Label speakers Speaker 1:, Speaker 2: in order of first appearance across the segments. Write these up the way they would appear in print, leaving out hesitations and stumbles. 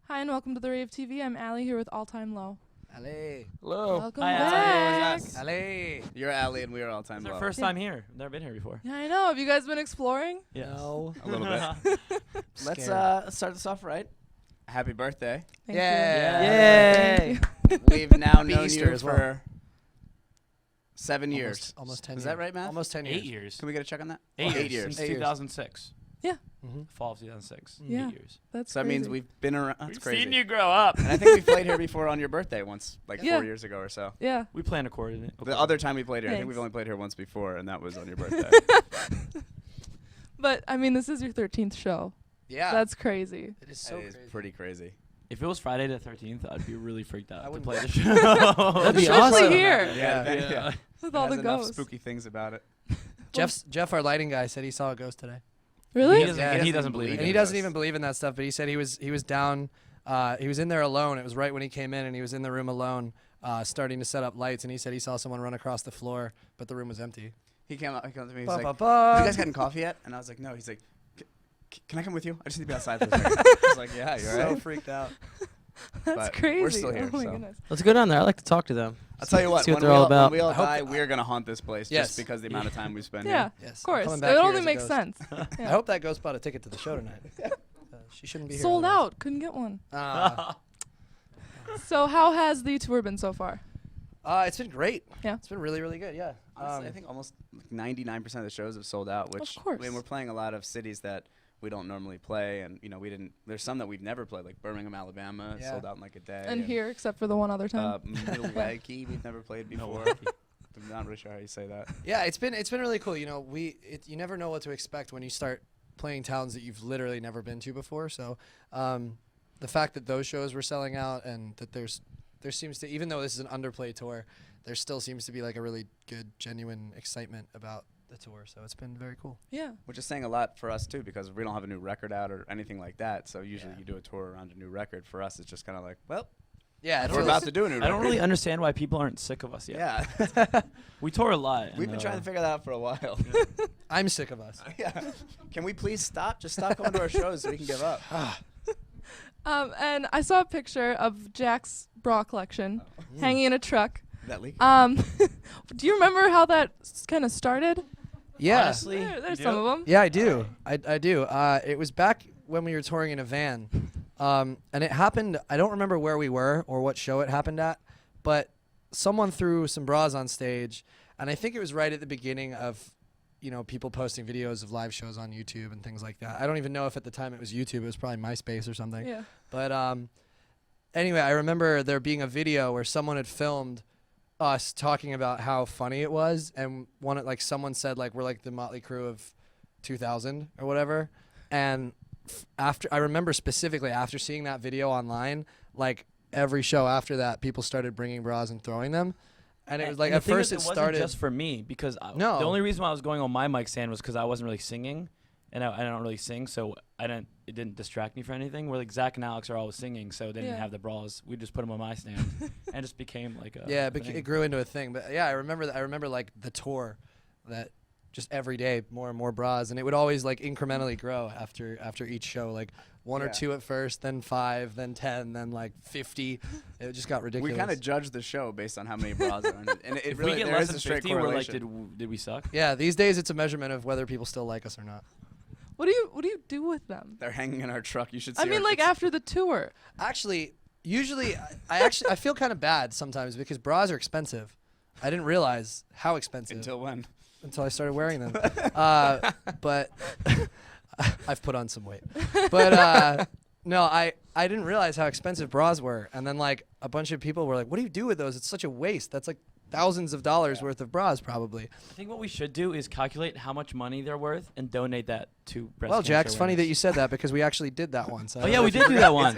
Speaker 1: Hi, and welcome to the Rave TV. I'm Allie here with All Time Low.
Speaker 2: Allie.
Speaker 3: Hello.
Speaker 1: Welcome
Speaker 3: Hi,
Speaker 1: back.
Speaker 2: Allie.
Speaker 4: You're Allie and we are All Time
Speaker 3: It's
Speaker 4: Low.
Speaker 3: our first time here. I've never been here before.
Speaker 1: Yeah, I know. Have you guys been exploring?
Speaker 3: Yes.
Speaker 2: No.
Speaker 4: A little bit.
Speaker 2: Let's start this off right.
Speaker 4: Happy birthday.
Speaker 1: Thank
Speaker 2: Yay.
Speaker 1: you.
Speaker 4: We've now
Speaker 2: Happy
Speaker 4: known
Speaker 2: Easter
Speaker 4: you
Speaker 2: as well.
Speaker 4: for 7 years.
Speaker 2: Almost 10 years.
Speaker 4: Is that right, Matt?
Speaker 2: Almost 10 years.
Speaker 3: 8 years.
Speaker 4: Can we get a check on that?
Speaker 3: 8 years. Since
Speaker 2: 8 years.
Speaker 3: 2006.
Speaker 2: Mm-hmm.
Speaker 3: Fall of 2006.
Speaker 1: Yeah.
Speaker 3: 8 years.
Speaker 1: That's
Speaker 4: So that means
Speaker 1: crazy.
Speaker 4: we've been around. That's
Speaker 3: We've
Speaker 4: crazy.
Speaker 3: seen you grow up.
Speaker 4: And I think we played here before on your birthday once, like
Speaker 1: Yeah.
Speaker 4: 4 years ago or so.
Speaker 1: Yeah.
Speaker 3: We plan to coordinate.
Speaker 4: The other time we played here, I think
Speaker 1: Thanks.
Speaker 4: we've only played here once before, and that was on your birthday.
Speaker 1: But, I mean, this is your 13th show.
Speaker 2: Yeah.
Speaker 1: That's crazy.
Speaker 2: It is so
Speaker 4: That is
Speaker 2: crazy.
Speaker 4: pretty crazy.
Speaker 3: If it was Friday the 13th, I'd be really freaked out
Speaker 2: I
Speaker 3: to
Speaker 2: wouldn't
Speaker 3: play the
Speaker 2: play.
Speaker 3: show.
Speaker 2: That'd be
Speaker 1: Especially
Speaker 2: awesome.
Speaker 1: here.
Speaker 4: Yeah.
Speaker 1: With
Speaker 4: It
Speaker 1: all
Speaker 4: has
Speaker 1: the
Speaker 4: enough
Speaker 1: ghosts.
Speaker 4: spooky things about it.
Speaker 2: Jeff, our lighting guy, said he saw a ghost today.
Speaker 1: Really?
Speaker 3: He doesn't,
Speaker 2: Yeah,
Speaker 3: he doesn't believe
Speaker 2: And
Speaker 3: it.
Speaker 2: he doesn't even believe in that stuff, but he said he was down. He was in there alone. It was right when he came in, and he was in the room alone, starting to set up lights. And he said he saw someone run across the floor, but the room was empty.
Speaker 4: He came up to me. He's
Speaker 2: Ba,
Speaker 4: like,
Speaker 2: ba,
Speaker 4: "Have
Speaker 2: ba.
Speaker 4: you guys gotten coffee yet?" And I was like, "No." He's like, "Can I come with you? I just need to be outside for a second." I was like, "Yeah, you're
Speaker 2: so
Speaker 4: right."
Speaker 2: freaked out.
Speaker 1: That's
Speaker 4: But
Speaker 1: crazy.
Speaker 4: we're still here,
Speaker 1: Oh, my
Speaker 4: so.
Speaker 1: goodness.
Speaker 5: Let's go down there. I like to talk to them.
Speaker 4: I'll tell you what.
Speaker 5: See what
Speaker 4: When
Speaker 5: they're
Speaker 4: we
Speaker 5: all
Speaker 4: all,
Speaker 5: about.
Speaker 4: when we all
Speaker 2: I hope
Speaker 4: die,
Speaker 2: that-
Speaker 4: we're gonna haunt this place
Speaker 2: Yes.
Speaker 4: just because the amount of time we spend
Speaker 1: Yeah.
Speaker 4: here.
Speaker 2: Yes.
Speaker 1: Of course.
Speaker 2: Coming
Speaker 1: It
Speaker 2: back here
Speaker 1: only
Speaker 2: as a
Speaker 1: makes
Speaker 2: ghost.
Speaker 1: sense.
Speaker 2: I
Speaker 1: Yeah.
Speaker 2: hope that ghost bought a ticket to the show tonight. She shouldn't be here.
Speaker 1: Sold
Speaker 2: otherwise.
Speaker 1: out. Couldn't get one.
Speaker 2: Ah.
Speaker 1: So how has the tour been so far?
Speaker 2: It's been great.
Speaker 1: Yeah.
Speaker 2: It's been really, really good. Yeah.
Speaker 4: Honestly, I think almost 99% of the shows have sold out. Which
Speaker 1: course.
Speaker 4: I mean, we're playing a lot of cities that we don't normally play, and we didn't. There's some that we've never played, like Birmingham, Alabama,
Speaker 2: Yeah.
Speaker 4: sold out in like a day.
Speaker 1: And here, except for the one other time.
Speaker 4: Milwaukee, we've never played before.
Speaker 3: Milwaukee.
Speaker 4: I'm not really sure how you say that.
Speaker 2: Yeah, it's been really cool. You know, you never know what to expect when you start playing towns that you've literally never been to before. So, the fact that those shows were selling out, and that there seems to, even though this is an underplay tour, there still seems to be like a really good, genuine excitement about the tour. So it's been very cool.
Speaker 1: Yeah.
Speaker 4: Which is saying a lot for us too, because we don't have a new record out or anything like that. So usually you do a tour around a new record. For us, it's just kind of like, well,
Speaker 2: Yeah, it
Speaker 4: we're
Speaker 2: feels-
Speaker 4: about to do a new record.
Speaker 3: I don't really understand why people aren't sick of us yet.
Speaker 4: Yeah,
Speaker 3: We tour a lot.
Speaker 4: we've been
Speaker 3: and,
Speaker 4: trying to figure that out for a while.
Speaker 2: I'm sick of us.
Speaker 4: Yeah. Can we please stop? Just stop going to our shows so we can give up.
Speaker 1: And I saw a picture of Jack's bra collection hanging in a truck.
Speaker 4: That leak?
Speaker 1: Do you remember how that kind of started?
Speaker 2: Yeah.
Speaker 3: Honestly,
Speaker 1: There's
Speaker 3: you
Speaker 1: some
Speaker 3: do?
Speaker 1: of them.
Speaker 2: Yeah, I do. I do. It was back when we were touring in a van, and it happened. I don't remember where we were or what show it happened at, but someone threw some bras on stage, and I think it was right at the beginning of, people posting videos of live shows on YouTube and things like that. I don't even know if at the time it was YouTube. It was probably MySpace or something.
Speaker 1: Yeah.
Speaker 2: But anyway, I remember there being a video where someone had filmed us talking about how funny it was, and someone said we're like the Motley Crue of 2000 or whatever. And I remember specifically after seeing that video online, every show after that, people started bringing bras and throwing them. And it was like
Speaker 3: And
Speaker 2: at
Speaker 3: the thing
Speaker 2: first
Speaker 3: is,
Speaker 2: it
Speaker 3: wasn't
Speaker 2: started
Speaker 3: just for me, because the only reason why I was going on my mic stand was because I wasn't really singing, and I don't really sing, so it didn't distract me for anything. Where Zach and Alex are always singing, so they didn't
Speaker 1: Yeah.
Speaker 3: have the bras. We just put them on my stand, and it just became like a
Speaker 2: yeah,
Speaker 3: thing.
Speaker 2: it grew into a thing. But yeah, I remember the tour, that just every day more and more bras, and it would always incrementally grow after each show, one or
Speaker 4: Yeah.
Speaker 2: two at first, then 5, then 10, then 50. It just got ridiculous.
Speaker 4: We kind of judge the show based on how many bras are in it. And it
Speaker 3: If
Speaker 4: really,
Speaker 3: we get
Speaker 4: there
Speaker 3: less
Speaker 4: is
Speaker 3: than
Speaker 4: a straight
Speaker 3: 50, we're like,
Speaker 4: correlation.
Speaker 3: did we suck?
Speaker 2: Yeah, these days it's a measurement of whether people still like us or not.
Speaker 1: What do you do with them?
Speaker 4: They're hanging in our truck. You should see
Speaker 1: I mean,
Speaker 4: our,
Speaker 1: after the tour.
Speaker 2: Actually, usually I feel kind of bad sometimes because bras are expensive. I didn't realize how expensive
Speaker 4: until when?
Speaker 2: until I started wearing them. But I've put on some weight. But no, I didn't realize how expensive bras were. And then a bunch of people were like, "What do you do with those? It's such a waste. That's thousands of dollars worth of bras probably."
Speaker 3: I think what we should do is calculate how much money they're worth and donate that to breast
Speaker 2: Well,
Speaker 3: cancer
Speaker 2: Jack, it's funny that
Speaker 3: awareness.
Speaker 2: you said that because we actually did that once.
Speaker 3: Oh yeah, we did do that one.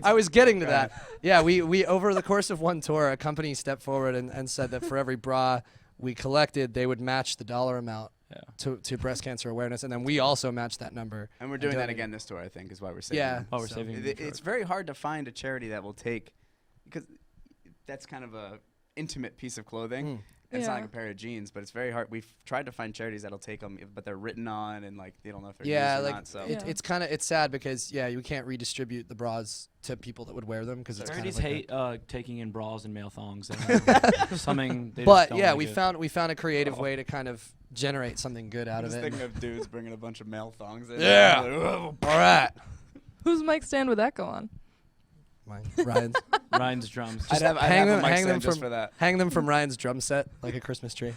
Speaker 2: I was getting to that. Yeah, we over the course of one tour, a company stepped forward and said that for every bra we collected, they would match the dollar amount to breast cancer awareness, and then we also matched that number.
Speaker 4: And we're doing that
Speaker 2: donated.
Speaker 4: again this tour, I think, is why we're saving.
Speaker 2: Yeah.
Speaker 4: them.
Speaker 3: Oh, we're
Speaker 2: So
Speaker 3: saving.
Speaker 4: It's very hard to find a charity that will take, because that's kind of a intimate piece of clothing. And it's not
Speaker 1: Yeah.
Speaker 4: like a pair of jeans, but it's very hard. We've tried to find charities that'll take them, but they're written on and like they don't know if they're
Speaker 2: Yeah,
Speaker 4: used or
Speaker 2: like
Speaker 4: not. So
Speaker 1: Yeah.
Speaker 2: it's sad because you can't redistribute the bras to people that would wear them because it's kind of
Speaker 3: Charities
Speaker 2: like
Speaker 3: hate taking in bras and male thongs. Something. They just
Speaker 2: but
Speaker 3: don't
Speaker 2: yeah,
Speaker 3: like
Speaker 2: we
Speaker 3: it.
Speaker 2: found a creative way to kind of generate something good out
Speaker 4: I'm
Speaker 2: of
Speaker 4: just
Speaker 2: it.
Speaker 4: thinking of dudes bringing a bunch of male thongs in.
Speaker 2: Yeah.
Speaker 4: All
Speaker 2: All right.
Speaker 1: Whose mic stand would that go on?
Speaker 2: Mine. Ryan's.
Speaker 3: Ryan's drums.
Speaker 4: I'd have
Speaker 2: hang
Speaker 4: a
Speaker 2: them-
Speaker 4: mic
Speaker 2: hang them
Speaker 4: stand just
Speaker 2: from-
Speaker 4: for that.
Speaker 2: Hang them from Ryan's drum set like a Christmas tree.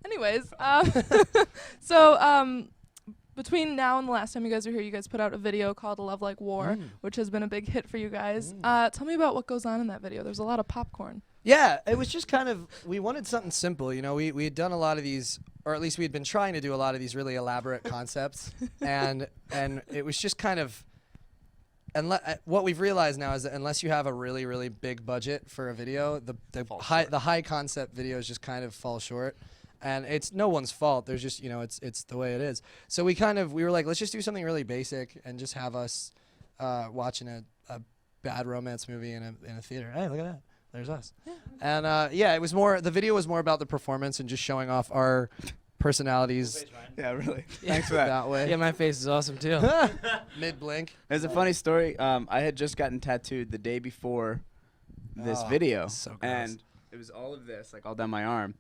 Speaker 1: Anyways, so between now and the last time you guys were here, you guys put out a video called "A Love Like War," which has been a big hit for you guys. Tell me about what goes on in that video. There's a lot of popcorn.
Speaker 2: Yeah, it was just kind of, we wanted something simple. You know, we had done a lot of these, or at least we had been trying to do a lot of these really elaborate concepts, and it was just kind of, what we've realized now is that unless you have a really, really big budget for a video, the high concept videos just kind of fall short. And it's no one's fault. There's just, it's the way it is. So we were like, let's just do something really basic and just have us watching a bad romance movie in a theater. Hey, look at that. There's us. Yeah. And the video was more about the performance and just showing off our personalities
Speaker 4: Yeah, really. Thanks for that.
Speaker 2: that way.
Speaker 5: Yeah, my face is awesome too.
Speaker 2: Mid blink.
Speaker 4: There's a funny story. I had just gotten tattooed the day before this video,
Speaker 2: so gross.
Speaker 4: and it was all of this, like all down my arm.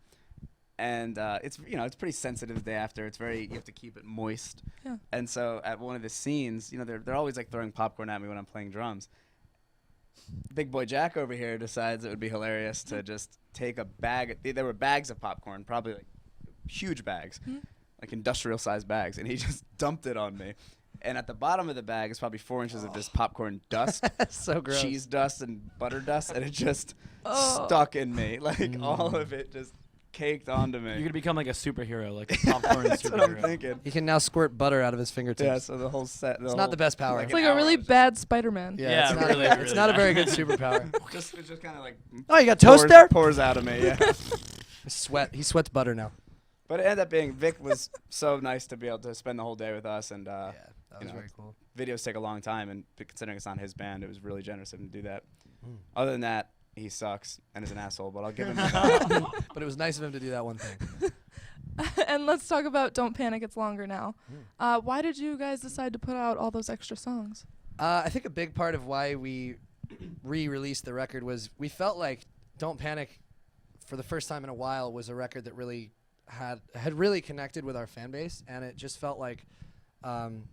Speaker 4: And it's pretty sensitive the day after. It's you have to keep it moist.
Speaker 1: Yeah.
Speaker 4: And so at one of the scenes, they're always like throwing popcorn at me when I'm playing drums. Big boy Jack over here decides it would be hilarious to just take a bag. There were bags of popcorn, probably like huge bags, like industrial sized bags, and he just dumped it on me. And at the bottom of the bag is probably 4 inches of this popcorn dust,
Speaker 2: So gross.
Speaker 4: cheese dust and butter dust, and it just stuck in me. Like all of it just caked onto me.
Speaker 3: You're gonna become like a superhero, like a popcorn
Speaker 4: That's what
Speaker 3: superhero.
Speaker 4: I'm thinking.
Speaker 2: He can now squirt butter out of his fingertips.
Speaker 4: Yeah, so the whole set.
Speaker 2: It's not the best power.
Speaker 1: It's like a really bad Spider-Man.
Speaker 3: Yeah,
Speaker 2: it's not,
Speaker 3: really,
Speaker 2: it's
Speaker 3: really
Speaker 2: not a
Speaker 3: bad.
Speaker 2: very good superpower.
Speaker 4: It's just kind of like
Speaker 2: Oh, you got toast there?
Speaker 4: pours out of me. Yeah.
Speaker 2: He sweats butter now.
Speaker 4: But it ended up being Vic was so nice to be able to spend the whole day with us, and
Speaker 2: That
Speaker 4: you
Speaker 2: was
Speaker 4: know,
Speaker 2: very cool.
Speaker 4: videos take a long time, and considering it's not his band, it was really generous of him to do that. Other than that, he sucks and is an asshole, but I'll give him that.
Speaker 2: But it was nice of him to do that one thing.
Speaker 1: And let's talk about "Don't Panic, It's Longer Now." Why did you guys decide to put out all those extra songs?
Speaker 2: I think a big part of why we re-released the record was we felt like "Don't Panic" for the first time in a while was a record that really had really connected with our fan base, and it just felt like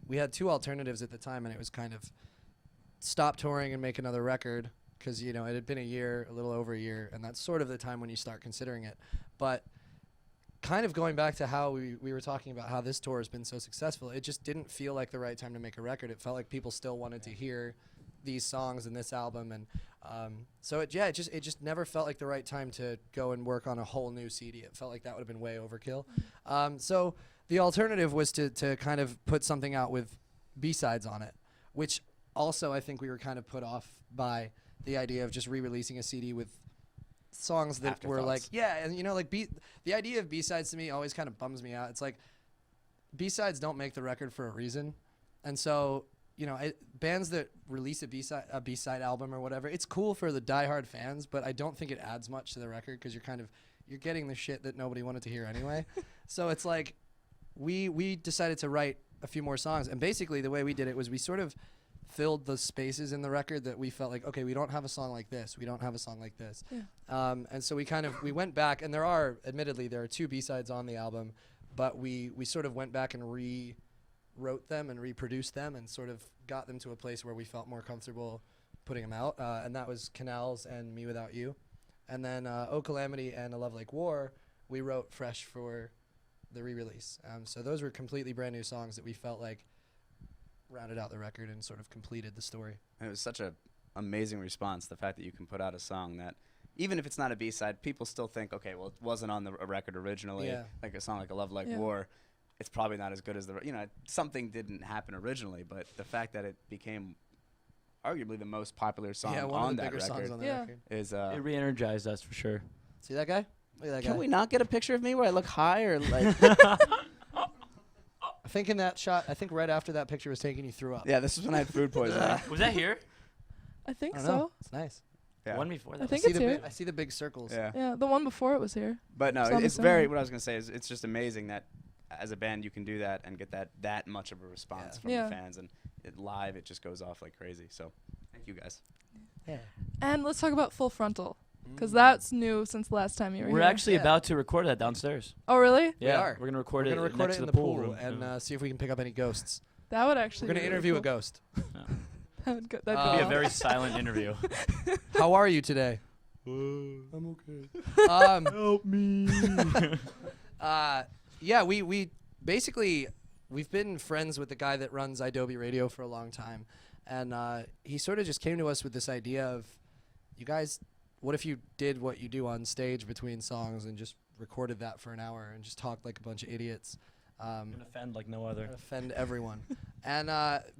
Speaker 2: we had two alternatives at the time, and it was kind of stop touring and make another record because it had been a little over a year, and that's sort of the time when you start considering it. But kind of going back to how we were talking about how this tour has been so successful, it just didn't feel like the right time to make a record. It felt like people still wanted to hear these songs and this album, and so it just never felt like the right time to go and work on a whole new CD. It felt like that would have been way overkill. So the alternative was to kind of put something out with B-sides on it, which also I think we were kind of put off by the idea of just re-releasing a CD with songs that were like, the idea of B-sides to me always kind of bums me out. It's like B-sides don't make the record for a reason, and so bands that release a B-side album or whatever, it's cool for the diehard fans, but I don't think it adds much to the record because you're getting the shit that nobody wanted to hear anyway. So it's like we decided to write a few more songs, and basically the way we did it was we sort of filled the spaces in the record that we felt like, okay, we don't have a song like this, we don't have a song like this. Yeah. And so we went back, and there are 2 B-sides on the album, but we sort of went back and rewrote them and reproduced them and sort of got them to a place where we felt more comfortable putting them out, and that was Canals and Me Without You. And then Oh Calamity and A Love Like War we wrote fresh for the re-release. So those were completely brand new songs that we felt like rounded out the record and sort of completed the story.
Speaker 4: And it was such a amazing response, the fact that you can put out a song that, even if it's not a B-side, people still think, okay, well, it wasn't on a record originally, like a song like A Love Like War. It's probably not as good as something didn't happen originally, but the fact that it became arguably the most popular song on that record is
Speaker 3: It re-energized us for sure.
Speaker 2: See that guy? Look at that guy.
Speaker 4: Can we not get a picture of me where I look high or like?
Speaker 2: I think in that shot, right after that picture was taken, you threw up.
Speaker 4: Yeah, this is when I had food poisoning.
Speaker 3: Was that here?
Speaker 1: I think
Speaker 2: I don't
Speaker 1: so.
Speaker 2: know. It's nice.
Speaker 4: Yeah.
Speaker 3: The one before that.
Speaker 1: I think
Speaker 2: see
Speaker 1: it's
Speaker 2: the
Speaker 1: here.
Speaker 2: I see the big circles.
Speaker 4: Yeah.
Speaker 1: Yeah, the one before it was here.
Speaker 4: But no,
Speaker 1: So I'm
Speaker 4: it's
Speaker 1: assuming.
Speaker 4: very. What I was gonna say is, it's just amazing that as a band you can do that and get that much of a response from
Speaker 1: Yeah.
Speaker 4: the fans, and live it just goes off like crazy. So, thank you guys.
Speaker 2: Yeah.
Speaker 1: And let's talk about Full Frontal, because that's new since the last time you were
Speaker 3: We're
Speaker 1: here.
Speaker 3: actually
Speaker 2: Yeah.
Speaker 3: about to record that downstairs.
Speaker 1: Oh, really?
Speaker 3: Yeah,
Speaker 2: are.
Speaker 3: we're gonna record
Speaker 2: We're gonna
Speaker 3: it
Speaker 2: record
Speaker 3: next
Speaker 2: it in
Speaker 3: to
Speaker 2: the
Speaker 3: pool
Speaker 2: pool
Speaker 3: room.
Speaker 2: and see if we can pick up any ghosts.
Speaker 1: That would actually.
Speaker 2: We're gonna
Speaker 1: be really
Speaker 2: interview
Speaker 1: cool.
Speaker 2: a ghost.
Speaker 1: That would go.
Speaker 3: It'd
Speaker 2: Uh,
Speaker 3: be
Speaker 1: That'd
Speaker 3: a very silent interview.
Speaker 2: How are you today? I'm okay.
Speaker 3: Help me.
Speaker 2: Yeah, we basically we've been friends with the guy that runs Adobe Radio for a long time, and he sort of just came to us with this idea of, you guys, what if you did what you do on stage between songs and just recorded that for an hour and just talked like a bunch of idiots.
Speaker 3: And offend like no other.
Speaker 2: Offend everyone. And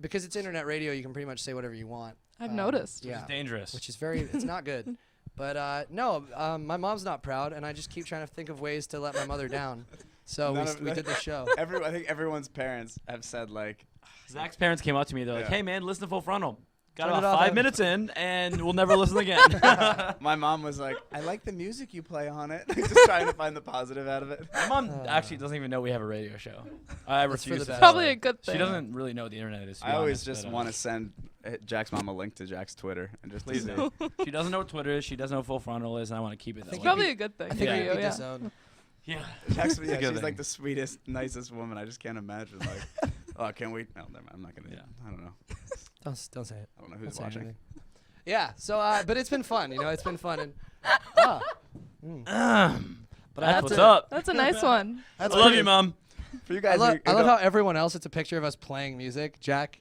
Speaker 2: because it's internet radio, you can pretty much say whatever you want.
Speaker 1: I've noticed.
Speaker 2: Yeah.
Speaker 3: It's dangerous.
Speaker 2: Which is it's not good. But no, my mom's not proud, and I just keep trying to think of ways to let my mother down. So we did the show.
Speaker 4: I think everyone's parents have said like,
Speaker 3: Zach's parents came up to me. They're like,
Speaker 4: Yeah.
Speaker 3: "Hey man, listen to Full Frontal." Got
Speaker 2: Turn it
Speaker 3: about
Speaker 2: off
Speaker 3: 5
Speaker 2: and-
Speaker 3: minutes in, and we'll never listen again.
Speaker 4: my mom was like, I like the music you play on it. Just trying to find the positive out of it.
Speaker 3: My mom actually doesn't even know we have a radio show. I
Speaker 2: That's for
Speaker 3: refuse
Speaker 2: the
Speaker 3: to.
Speaker 2: best.
Speaker 3: tell
Speaker 1: Probably
Speaker 3: her.
Speaker 1: a good thing.
Speaker 3: She doesn't really know what the internet is. to be
Speaker 4: I always
Speaker 3: honest,
Speaker 4: just
Speaker 3: but,
Speaker 4: want to send Jack's mom a link to Jack's Twitter and just
Speaker 3: Please
Speaker 4: see.
Speaker 3: do. She doesn't know what Twitter is. She doesn't know what Full Frontal is, and I want to keep it that
Speaker 2: think
Speaker 3: way.
Speaker 1: Probably a good thing
Speaker 2: I think
Speaker 1: for
Speaker 2: we
Speaker 1: you.
Speaker 2: could
Speaker 1: Yeah.
Speaker 2: disown.
Speaker 3: Yeah.
Speaker 4: Jack's,
Speaker 3: a
Speaker 4: yeah,
Speaker 3: good
Speaker 4: she's
Speaker 3: thing.
Speaker 4: like the sweetest, nicest woman. I just can't imagine. Like, oh, can we? No, never mind. I'm not gonna.
Speaker 3: Yeah.
Speaker 4: I don't know.
Speaker 2: Don't say it.
Speaker 4: I don't know
Speaker 2: Don't
Speaker 4: who's
Speaker 2: say
Speaker 4: watching.
Speaker 2: anything. Yeah. So, but it's been fun. It's been fun. And but I
Speaker 3: That's
Speaker 2: have
Speaker 3: what's
Speaker 2: to.
Speaker 3: up.
Speaker 1: That's a nice one.
Speaker 3: I
Speaker 2: That's
Speaker 3: love
Speaker 2: pretty-
Speaker 3: you, Mom.
Speaker 4: For you
Speaker 2: I
Speaker 4: guys,
Speaker 2: love
Speaker 4: who
Speaker 2: how
Speaker 4: don't-
Speaker 2: everyone else, it's a picture of us playing music. Jack,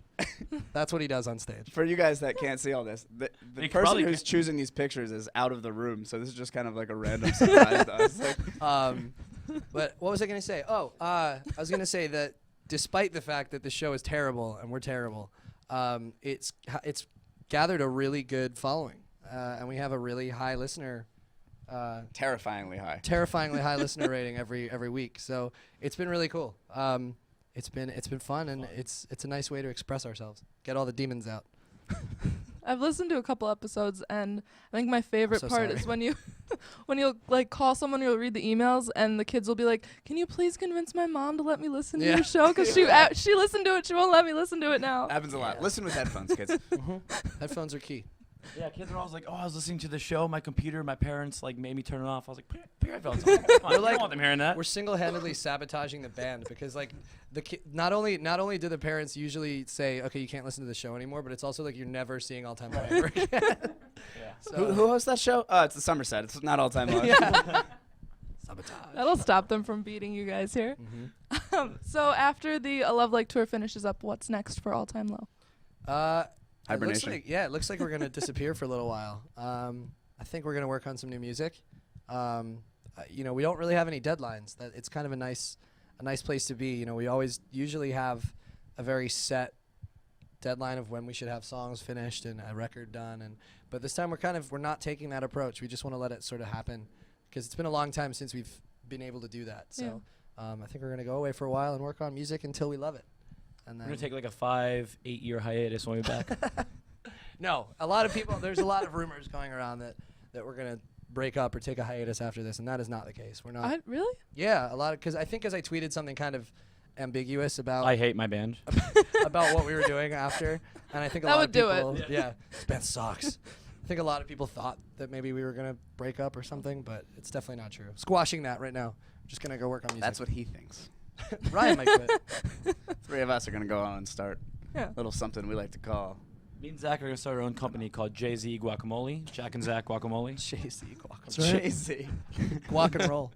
Speaker 2: that's what he does on stage.
Speaker 4: for you guys that can't see all this, the
Speaker 3: They
Speaker 4: person
Speaker 3: probably
Speaker 4: who's
Speaker 3: can't.
Speaker 4: choosing these pictures is out of the room. So this is just kind of like a random surprise to us. Like,
Speaker 2: But what was I going to say? Oh, I was going to say that despite the fact that the show is terrible and we're terrible, it's gathered a really good following, and we have a really high listener.
Speaker 4: terrifyingly high.
Speaker 2: Terrifyingly high listener rating every week. So it's been really cool. It's been fun, and it's a nice way to express ourselves. Get all the demons out.
Speaker 1: I've listened to a couple episodes, and I think my favorite
Speaker 2: so
Speaker 1: part
Speaker 2: sorry.
Speaker 1: is when you, when you'll like call someone, you'll read the emails, and the kids will be like, "Can you please convince my mom to let me listen to
Speaker 2: Yeah.
Speaker 1: your show? Because she listened to it, she won't let me listen to it now."
Speaker 4: Happens a lot. Listen with headphones, kids.
Speaker 2: Headphones are key.
Speaker 3: Yeah, kids are always like, "Oh, I was listening to the show. My computer, my parents like made me turn it off." I was like, "Put your headphones on. Come on, you
Speaker 2: like-
Speaker 3: don't want them hearing that."
Speaker 2: We're single-handedly sabotaging the band because like not only do the parents usually say, okay, you can't listen to the show anymore, but it's also like you're never seeing All Time Low ever again.
Speaker 3: Yeah.
Speaker 2: So,
Speaker 4: Who hosts that show? It's the Somerset. It's not all time low.
Speaker 2: sabotage.
Speaker 1: That'll stop them from beating you guys here. So after the A Love Like tour finishes up, what's next for All Time Low?
Speaker 4: Hibernation.
Speaker 2: It looks like we're gonna disappear for a little while. I think we're gonna work on some new music. We don't really have any deadlines. That it's kind of a nice place to be. We usually have a very set deadline of when we should have songs finished and a record done. But this time we're not taking that approach. We just want to let it sort of happen because it's been a long time since we've been able to do that. So I think we're gonna go away for a while and work on music until we love it. And
Speaker 3: We're
Speaker 2: then
Speaker 3: gonna take like a 5-8 year hiatus when we're back.
Speaker 2: No, a lot of people. There's a lot of rumors going around that we're gonna break up or take a hiatus after this, and that is not the case. We're not.
Speaker 1: Really?
Speaker 2: Yeah, a lot of because I tweeted something kind of ambiguous about
Speaker 3: I hate my band.
Speaker 2: about what we were doing after, and I think a
Speaker 1: That
Speaker 2: lot
Speaker 1: would
Speaker 2: of
Speaker 1: do
Speaker 2: people. Yeah, this band sucks. I think a lot of people thought that maybe we were gonna break up or something, but it's definitely not true. Squashing that right now. Just gonna go work on music.
Speaker 4: That's what he thinks.
Speaker 2: Ryan might quit.
Speaker 4: 3 of us are gonna go on and start
Speaker 1: Yeah.
Speaker 4: a little something we like to call.
Speaker 3: Me and Zach are gonna start our own company called Jay-Z Guacamole. Jack and Zach Guacamole.
Speaker 2: Jay-Z, guac,
Speaker 4: Jay-Z.
Speaker 2: guac and roll.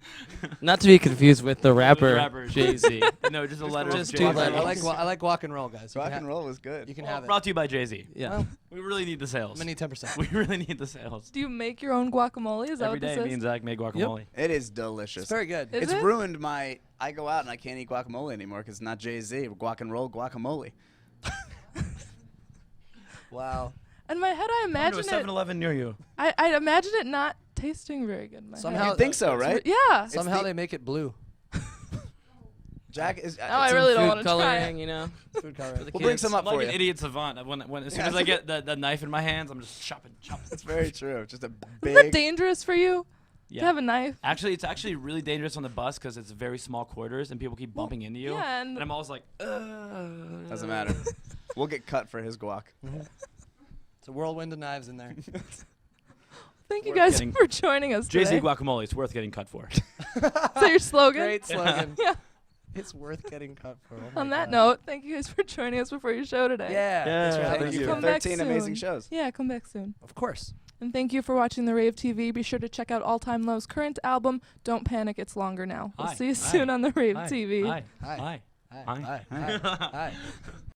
Speaker 5: Not to be confused with the rapper,
Speaker 3: rapper
Speaker 5: Jay-Z.
Speaker 3: No, just a letter.
Speaker 5: Just
Speaker 3: of
Speaker 5: two
Speaker 3: Jay-Z.
Speaker 5: letters.
Speaker 2: I like guac and roll, guys. You
Speaker 4: Rock
Speaker 2: can
Speaker 4: and
Speaker 2: ha-
Speaker 4: roll was good.
Speaker 2: You can
Speaker 3: Well,
Speaker 2: have it.
Speaker 3: brought to you by Jay-Z.
Speaker 5: Yeah.
Speaker 2: Well,
Speaker 3: We really need the sales.
Speaker 2: I'm gonna need 10%.
Speaker 3: We really need the sales.
Speaker 1: Do you make your own guacamole? Is that
Speaker 3: Every
Speaker 1: what this
Speaker 3: day, me
Speaker 1: is?
Speaker 3: and Zach make guacamole.
Speaker 4: It is delicious.
Speaker 2: It's very good.
Speaker 1: Is
Speaker 4: It's
Speaker 1: it?
Speaker 4: ruined my. I go out and I can't eat guacamole anymore because it's not Jay-Z. Guac and roll guacamole.
Speaker 2: Wow.
Speaker 1: In my head, I
Speaker 3: Come to a
Speaker 1: imagine it.
Speaker 3: 7-Eleven near you.
Speaker 1: I imagine it not tasting very good. In my
Speaker 2: Somehow-
Speaker 1: head.
Speaker 4: You think so, right?
Speaker 1: Yeah.
Speaker 2: Somehow
Speaker 4: the-
Speaker 2: they make it blue.
Speaker 4: Jack is.
Speaker 1: Oh, I really don't want to try
Speaker 5: coloring,
Speaker 1: it.
Speaker 5: you know.
Speaker 2: Food coloring.
Speaker 4: We'll bring some up
Speaker 3: I'm
Speaker 4: for
Speaker 3: like
Speaker 4: you.
Speaker 3: an idiot savant. As soon as I get the knife in my hands, I'm just chopping.
Speaker 4: That's very true. Just a
Speaker 1: Isn't that
Speaker 4: big.
Speaker 1: dangerous for you to have a knife?
Speaker 3: Actually, it's actually really dangerous on the bus because it's very small quarters and people keep bumping into you.
Speaker 1: Yeah,
Speaker 3: and I'm always like,
Speaker 4: Doesn't matter. We'll get cut for his guac.
Speaker 2: It's a whirlwind of knives in there.
Speaker 1: Thank you
Speaker 3: Worth
Speaker 1: guys
Speaker 3: getting-
Speaker 1: for joining us
Speaker 3: Jay-Z
Speaker 1: today.
Speaker 3: guacamole. It's worth getting cut for.
Speaker 1: Is that your slogan?
Speaker 2: Great slogan.
Speaker 1: Yeah.
Speaker 2: It's worth getting cut for. Oh my
Speaker 1: On that
Speaker 2: God.
Speaker 1: note, thank you guys for joining us before your show today.
Speaker 2: Yeah. Thanks for
Speaker 3: Yeah,
Speaker 2: having
Speaker 4: Thank
Speaker 2: us.
Speaker 4: you
Speaker 1: Come
Speaker 4: for
Speaker 1: back
Speaker 4: 13 amazing
Speaker 1: soon.
Speaker 4: shows.
Speaker 1: Yeah, come back soon.
Speaker 2: Of course.
Speaker 1: And thank you for watching the Rave TV. Be sure to check out All Time Low's current album, Don't Panic, It's Longer Now. We'll
Speaker 3: Hi.
Speaker 1: see you
Speaker 3: Hi.
Speaker 1: soon on the Rave
Speaker 3: Hi.
Speaker 1: TV.
Speaker 3: Hi.
Speaker 2: Hi.
Speaker 3: Hi.
Speaker 2: Hi. Hi. Hi. Hi.